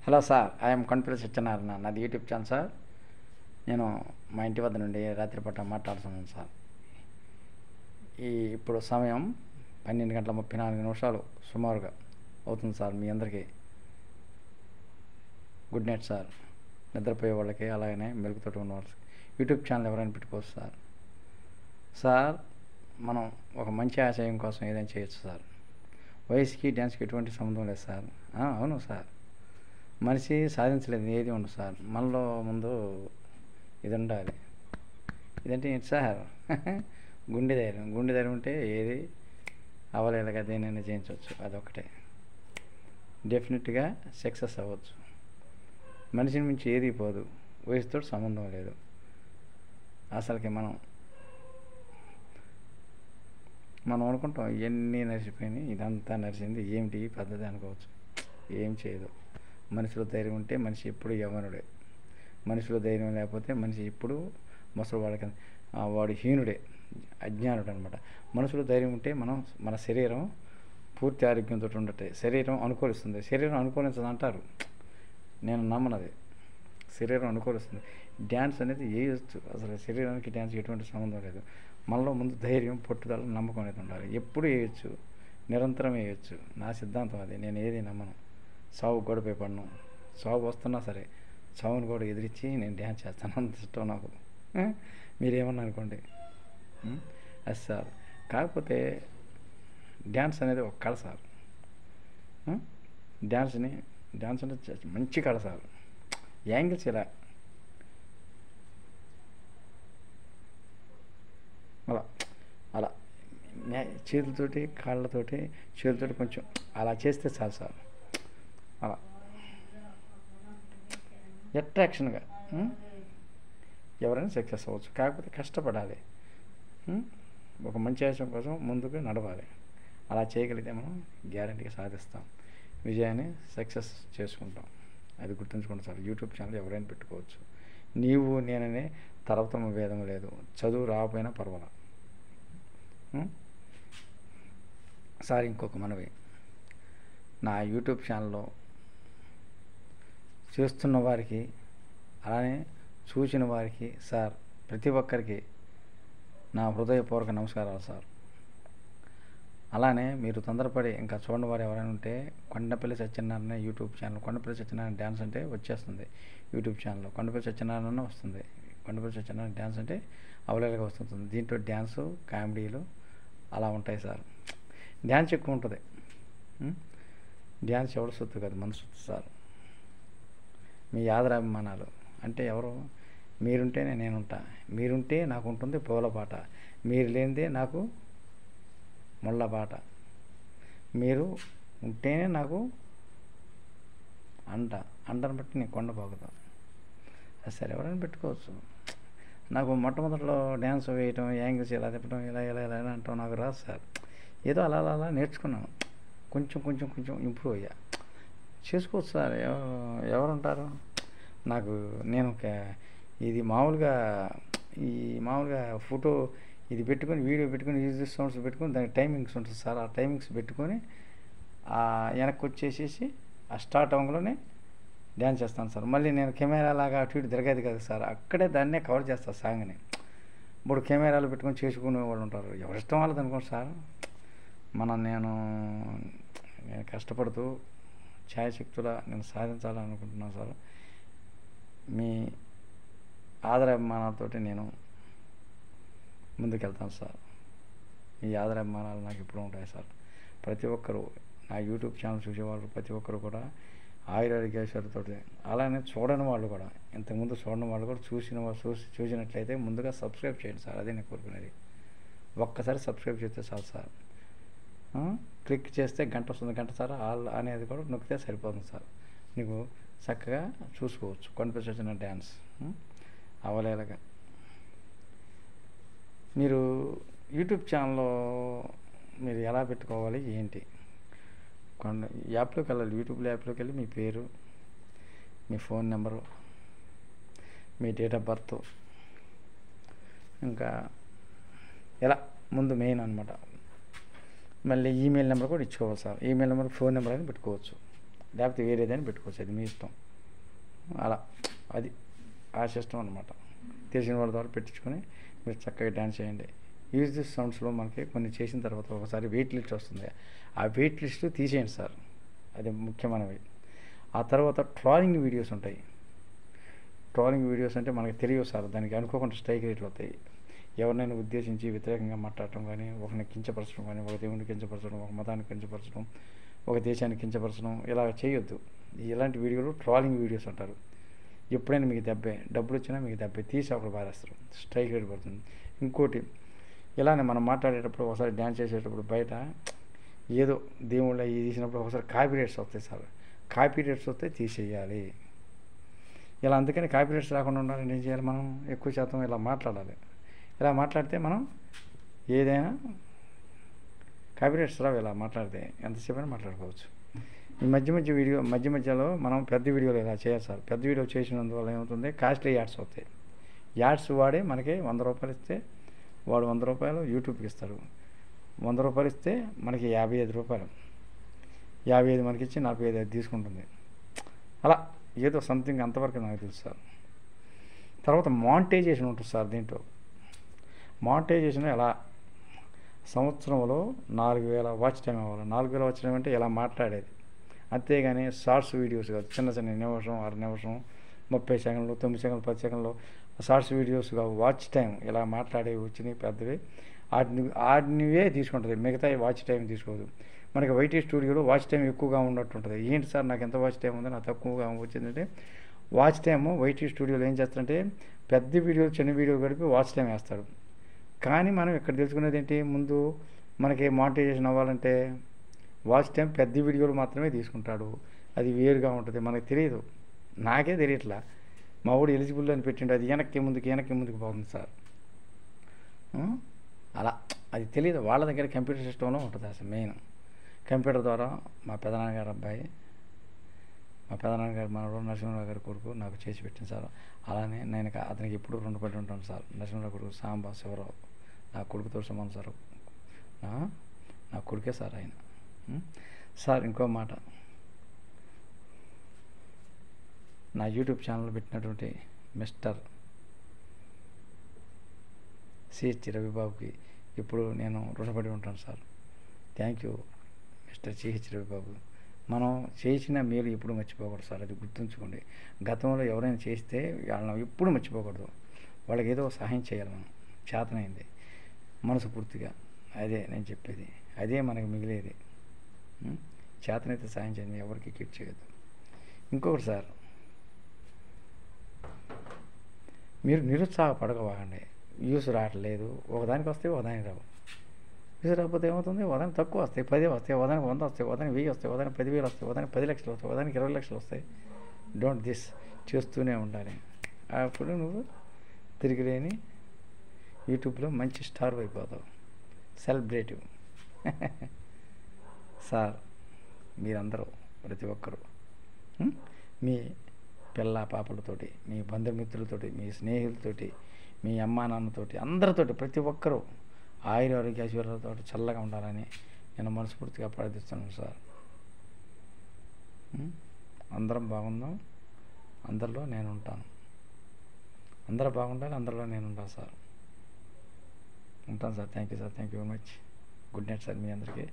Hello sir, I'm Kondapalli Satyanarayana. నాది YouTube channel sir. నేను మా ఇంటి వద్ద నుండి రాత్రిపూట మాట్లాడుతున్నాను సార్. ఇప్పుడు సమయం 12:34 సుమారుగా అవుతుంది సార్. మీ అందరికీ గుడ్ నైట్ సార్. నిద్రపోయే వాళ్ళకి, అలాగనే మెలుగుతోటి ఉన్న వాళ్ళకి యూట్యూబ్ ఛానల్ ఎవరైనా పెట్టుకోవచ్చు సార్. సార్, మనం ఒక మంచి ఆశయం కోసం ఏదైనా చేయొచ్చు సార్. వయసుకి డ్యాన్స్కి ఎటువంటి సంబంధం లేదు సార్. అవును సార్, మనిషి సాధించలేదు ఏది ఉండదు సార్. మనలో ముందు ఇది ఉండాలి. ఇదంటే ఏంటి సార్? గుండె ధైర్యం ఉంటే ఏది అవలేలాగా దేనైనా జయించవచ్చు. అదొకటే డెఫినెట్గా సక్సెస్ అవ్వచ్చు. మనిషిని మించి ఏది పోదు. వయసుతో సంబంధం లేదు అసలుకి. మనం అనుకుంటాం ఇవన్నీ నడిచిపోయినాయి, ఇదంతా నడిచింది, ఏమిటి పద్ధతి అనుకోవచ్చు. ఏం చేయదు. మనిషిలో ధైర్యం ఉంటే మనిషి ఎప్పుడు యవ్వనుడే. మనిషిలో ధైర్యం లేకపోతే మనిషి ఇప్పుడు ముసలివాడికి, వాడు హీనుడే, అజ్ఞానుడు అనమాట. మనసులో ధైర్యం ఉంటే మన శరీరం పూర్తి ఆరోగ్యంతో ఉండటే. శరీరం అనుకూలిస్తుంది. శరీరం అనుకూలించదు అంటారు, నేను నమ్మనది. శరీరం అనుకూలిస్తుంది. డ్యాన్స్ అనేది వేయచ్చు. అసలు శరీరానికి డ్యాన్స్ ఎటువంటి సంబంధం లేదు. మనలో ముందు ధైర్యం, పట్టుదల, నమ్మకం అనేది ఉండాలి. ఎప్పుడు వేయచ్చు, నిరంతరం వేయచ్చు. నా సిద్ధాంతం అది. నేను ఏది నమ్మను. సావు గొడవపై పడను. సావు వస్తున్నా సరే సావుని కూడా ఎదిరించి నేను డ్యాన్స్ చేస్తాను. అంత ఇష్టం నాకు. మీరేమన్నా అనుకోండి. అది సార్. కాకపోతే డ్యాన్స్ అనేది ఒక కళ సార్. డ్యాన్స్ అంటే మంచి కళ సార్. యాంగిల్స్ ఇలా అలా చేతులతోటి, కాళ్ళతోటి, చేతులతోటి కొంచెం అలా చేస్తే చాలు సార్. అలా అట్రాక్షన్గా ఎవరైనా సక్సెస్ అవ్వచ్చు. కాకపోతే కష్టపడాలి. ఒక మంచి ఆశయం కోసం ముందుకు నడవాలి. అలా చేయగలిగితే మనం గ్యారంటీగా సాధిస్తాం. విజయాన్ని సక్సెస్ చేసుకుంటాం. అది గుర్తుంచుకోండి సార్. యూట్యూబ్ ఛానల్ ఎవరైనా పెట్టుకోవచ్చు. నీవు నేననే తరతమ భేదం లేదు. చదువు రాకపోయినా పర్వాలా సార్. ఇంకొక మనవి, నా యూట్యూబ్ ఛానల్లో చేస్తున్న వారికి, అలానే చూసిన వారికి సార్, ప్రతి ఒక్కరికి నా హృదయపూర్వక నమస్కారాలు సార్. అలానే మీరు తొందరపడి ఇంకా చూడని వారు ఎవరైనా ఉంటే Kondapalli Satyanarayana YouTube channel, Kondapalli Satyanarayana dance అంటే వచ్చేస్తుంది యూట్యూబ్ ఛానల్లో. కొండపల్లి సత్యనారాయణ వస్తుంది. కొండపల్లి సత్యనారాయణ డ్యాన్స్ అంటే అవలేలుగా వస్తుంటుంది. దీంట్లో డ్యాన్సు, కామెడీలు అలా ఉంటాయి సార్. డ్యాన్స్ ఎక్కువ ఉంటుంది. డ్యాన్స్ ఎవరు సొత్తు కాదు, మన సొత్తు సార్. మీ ఆదరాభిమానాలు అంటే ఎవరు? మీరుంటేనే నేనుంటా. మీరుంటే నాకు ఉంటుంది పూలపాట. మీరు లేనిదే నాకు ముళ్ళబాట. మీరు ఉంటేనే నాకు అండను బట్టి నేను కొండ పోగుతాను. అది సరే, ఎవరైనా పెట్టుకోవచ్చు. నాకు మొట్టమొదటిలో డ్యాన్స్ వేయటం, యాంగిల్స్ ఇలా తిప్పడం, ఇలా అంటాం నాకు రాదు సార్. ఏదో అలా నేర్చుకున్నాను. కొంచెం ఇంప్రూవ్ అయ్యా. చేసుకోవచ్చు సార్. ఎవరుంటారు నాకు? నేను ఇది మామూలుగా ఫోటో ఇది పెట్టుకొని, వీడియో పెట్టుకొని, మ్యూజిక్ సౌండ్స్ పెట్టుకొని, దానికి టైమింగ్స్ ఉంటుంది సార్. ఆ టైమింగ్స్ పెట్టుకొని వెనక్కి వచ్చేసేసి ఆ స్టార్ట్ అవ్వగానే డ్యాన్స్ చేస్తాను సార్. మళ్ళీ నేను కెమెరా లాగా అటు ఇటు తిరగదు కదా సార్. అక్కడే దాన్నే కవర్ చేస్తాను సాంగ్ని. ఇప్పుడు కెమెరాలు పెట్టుకొని చేసుకునే వాళ్ళు ఉంటారు. ఎవరిష్టం వాళ్ళది అనుకోండి సార్. నేను కష్టపడుతూ ఛాయశక్తులా నేను సాధించాలనుకుంటున్నాను సార్. మీ ఆదరాభిమానాలతోటి నేను ముందుకెళ్తాను సార్. మీ ఆదరాభిమానాలు నాకు ఎప్పుడు ఉంటాయి సార్. ప్రతి ఒక్కరూ నా యూట్యూబ్ ఛానల్ చూసేవాళ్ళు ప్రతి ఒక్కరు కూడా ఆయురారోగ్యేశ్వరితో, అలానే చూడని వాళ్ళు కూడా, ఇంతకుముందు చూడని వాళ్ళు కూడా చూసినట్లయితే ముందుగా సబ్స్క్రైబ్ చేయండి సార్. అదే నేను కోరుకునేది. ఒక్కసారి సబ్స్క్రైబ్ చేస్తే చాలు సార్. క్లిక్ చేస్తే గంట వస్తుంది. గంట సార్ ఆల్ అనేది కూడా నొక్కితే సరిపోతుంది సార్. నీకు చక్కగా చూసుకోవచ్చు కొండపల్లి సత్యనారాయణ డ్యాన్స్ అవలేలగా. మీరు యూట్యూబ్ ఛానల్లో మీరు ఎలా పెట్టుకోవాలి ఏంటి? యాప్లోకి వెళ్ళాలి. యూట్యూబ్ యాప్లోకి వెళ్ళి మీ పేరు, మీ ఫోన్ నెంబరు, మీ డేట్ ఆఫ్ బర్త్, ఇంకా ఇలా ముందు మెయిన్ అనమాట. మళ్ళీ ఈమెయిల్ నెంబర్ కూడా ఇచ్చుకోవాలి sir. Email number, phone number అని పెట్టుకోవచ్చు. లేకపోతే వేరేదని పెట్టుకోవచ్చు, అది మీ ఇష్టం. అలా అది ఆ సిస్టమ్ అనమాట. తెలిసిన వాళ్ళ ద్వారా పెట్టించుకొని మీరు చక్కగా డ్యాన్స్ చేయండి. యూజ్ దిస్ సౌండ్స్లో మనకి కొన్ని చేసిన తర్వాత ఒకసారి వెయిట్ లిస్ట్ వస్తుంది, ఆ వెయిట్ లిస్ట్ తీసేయండి సార్, అది ముఖ్యమైనవి. ఆ తర్వాత ట్రాలింగ్ వీడియోస్ ఉంటాయి. ట్రాలింగ్ వీడియోస్ అంటే మనకి తెలియవు సార్, దానికి అనుకోకుండా స్ట్రైక్ రేట్లు వస్తాయి. ఎవరినైనా ఉద్దేశించి వ్యతిరేకంగా మాట్లాడటం కానీ, ఒకరిని కించపరచడం కానీ, ఒక దేవుడిని కించపరచడం, ఒక మతాన్ని కించపరచడం, ఒక దేశాన్ని కించపరచడం, ఇలా చేయొద్దు. ఇలాంటి వీడియోలు ట్రాలింగ్ వీడియోస్ అంటారు. ఎప్పుడైనా మీకు డబ్బులు వచ్చినా మీకు తీసి ఒకరు పారేస్తారు, స్ట్రైక్ రేట్ పడుతుంది. ఇంకోటి, ఇలానే మనం మాట్లాడేటప్పుడు ఒకసారి డ్యాన్స్ చేసేటప్పుడు బయట ఏదో దేవుళ్ళ ఇది తీసినప్పుడు ఒకసారి కాపీ రేట్స్ వస్తాయి సార్, కాపీ రేట్స్ వస్తే తీసేయాలి. ఇలా అందుకని కాపీ రేట్స్ రాకుండా ఉండాలంటే ఏం చేయాలి, మనం ఎక్కువ శాతం ఇలా మాట్లాడాలి. ఇలా మాట్లాడితే మనం ఏదైనా కాపీ రేట్స్ రావు, ఇలా మాట్లాడితే ఎంతసేపు అయినా మాట్లాడుకోవచ్చు. ఈ మధ్యలో మనం పెద్ద వీడియోలు ఇలా చేయాలి సార్. పెద్ద వీడియో చేసినందువల్ల ఏమవుతుంది, కాస్ట్లీ యాడ్స్ వస్తాయి. యాడ్స్ వాడి మనకి 100 రూపాయలు ఇస్తే వాడు 100 రూపాయలు యూట్యూబ్కి ఇస్తాడు. 100 రూపాయలు ఇస్తే మనకి 55 రూపాయలు, 55 మనకి ఇచ్చి 45 తీసుకుంటుంది. అలా ఏదో సంథింగ్ అంతవరకు నాకు తెలుసు సార్. తర్వాత మానిటైజేషన్ ఉంటుంది సార్. దీంట్లో మానిటైజేషన్ ఎలా, సంవత్సరంలో 4000 వాచ్ టైం అవ్వాలి. 4000 వాచ్ టైం అంటే ఇలా మాట్లాడేది, అంతేగాని షార్ట్స్ వీడియోస్ కాదు. చిన్న నిమిషం, 6 నిమిషం, 30 సెకండ్లు, 9 సెకండ్లు, 10 సెకండ్లు షార్ట్స్ వీడియోస్గా వాచ్ టైం ఇలా మాట్లాడేవి వచ్చినాయి పెద్దవి, వాటినివే తీసుకుంటుంది, మిగతా వాచ్ టైం తీసుకోదు. మనకి వైటీ స్టూడియోలో వాచ్ టైం ఎక్కువగా ఉన్నట్టుంటుంది. ఏంటి సార్ నాకు ఎంత వాచ్ టైం ఉందో నాకు తక్కువగా వచ్చిందంటే, వాచ్ టైము వైటీ స్టూడియోలో ఏం చేస్తారంటే పెద్ద వీడియోలు చిన్న వీడియోలు కలిపి వాచ్ టైం వేస్తాడు. కానీ మనం ఇక్కడ తెలుసుకునేది ఏంటి, ముందు మనకి మానిటైజేషన్ అవ్వాలంటే వాచ్ టైం పెద్ద వీడియోలు మాత్రమే తీసుకుంటాడు, అది వేరుగా ఉంటుంది. మనకు తెలియదు, నాకే తెలియట్లా. మా వాడు ఎలిజిబుల్ అని పెట్టిండు, అది వెనక్కి ముందుకు పోతుంది సార్. అలా అది తెలియదు, వాళ్ళ దగ్గర కంప్యూటర్ సిస్టంలో ఉంటుంది అసలు మెయిన్. కంప్యూటర్ ద్వారా మా పెదనాన్నగారు అబ్బాయి, మా పెదనాన్నగారు మనవడు నరసింహరావు గారి కొడుకు నాకు చేసి పెట్టింది సార్. అలానే నేను అతనికి ఎప్పుడు రుణపడి ఉంటాను సార్. నరసింహరావు కొడుకు సాంబా శివరావు నా కొడుకుతో సమానం సార్, నా కొడుకే సార్ ఆయన. సార్ ఇంకో మాట, నా యూట్యూబ్ ఛానల్ పెట్టినటువంటి మిస్టర్ సిహెచ్ రవిబాబుకి ఇప్పుడు నేను రుణపడి ఉంటాను sir. Thank you mister CH Ravibabu. మనం చేసిన మేలు ఎప్పుడు మర్చిపోకూడదు సార్, అది గుర్తుంచుకోండి. గతంలో ఎవరైనా చేస్తే వాళ్ళని ఎప్పుడు మర్చిపోకూడదు, వాళ్ళకి ఏదో సహాయం చేయాలి మనం, చేతనైంది మనస్ఫూర్తిగా. అదే నేను చెప్పేది, అదే మనకి మిగిలేది. చేతనైతే సహాయం చేయండి, ఎవరికి కీట్ చేయొద్దు. ఇంకొకటి సార్, మీరు నిరుత్సాహపడకవాగండి. వ్యూస్ రావట్లేదు, ఒకదానికి వస్తే ఒకదానికి రావు. వ్యూస్ రాకపోతే ఏమవుతుంది, ఒకదానికి తక్కువ వస్తాయి, 10 వస్తాయి, ఒకదానికి 100 వస్తాయి, ఒకదానికి 1000 వస్తాయి, ఒకదానికి 10,000 వస్తాయి, ఒకదానికి 10 లక్షలు వస్తాయి, ఒకదానికి 20 లక్షలు వస్తాయి. డోంట్ దిస్, చేస్తూనే ఉండాలి. అప్పుడు నువ్వు తిరిగిలేని యూట్యూబ్లో మంచి స్టార్ అయిపోతావు, సెలబ్రేటివ్. సార్ మీరందరూ ప్రతి ఒక్కరూ మీ పిల్ల పాపలతోటి, మీ బంధుమిత్రులతోటి, మీ స్నేహితులతోటి, మీ అమ్మా నాన్నతోటి, అందరితోటి ప్రతి ఒక్కరూ ఆరోగ్య ఐశ్వర్యాలతో చల్లగా ఉండాలని నేను మనస్ఫూర్తిగా ప్రార్థిస్తున్నాను సార్. అందరం బాగుందాం, అందరిలో నేను ఉంటాను. అందరూ బాగుండాలి, అందరిలో నేను ఉంటాను సార్. ఉంటాను sir. Thank you sir, thank you very much. Good night sir మీ అందరికీ.